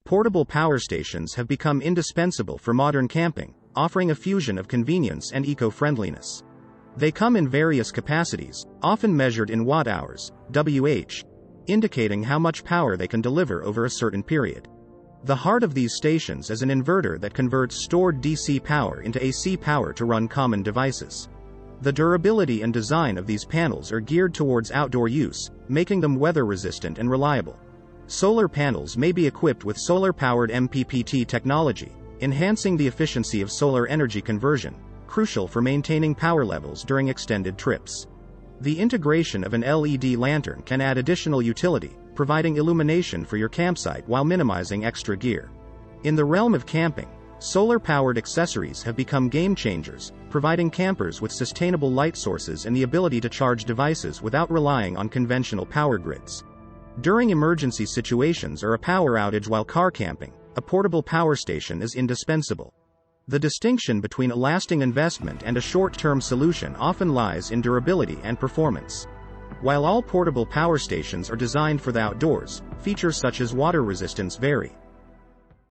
portable power stations have become indispensable for modern camping, offering a fusion of convenience and eco-friendliness. They come in various capacities, often measured in watt-hours, (Wh), indicating how much power they can deliver over a certain period. The heart of these stations is an inverter that converts stored DC power into AC power to run common devices. The durability and design of these panels are geared towards outdoor use, making them weather-resistant and reliable. Solar panels may be equipped with solar-powered MPPT technology, enhancing the efficiency of solar energy conversion, crucial for maintaining power levels during extended trips. The integration of an LED lantern can add additional utility, providing illumination for your campsite while minimizing extra gear. In the realm of camping, solar-powered accessories have become game-changers, providing campers with sustainable light sources and the ability to charge devices without relying on conventional power grids. During emergency situations or a power outage while car camping, a portable power station is indispensable. The distinction between a lasting investment and a short-term solution often lies in durability and performance. While all portable power stations are designed for the outdoors, features such as water resistance vary.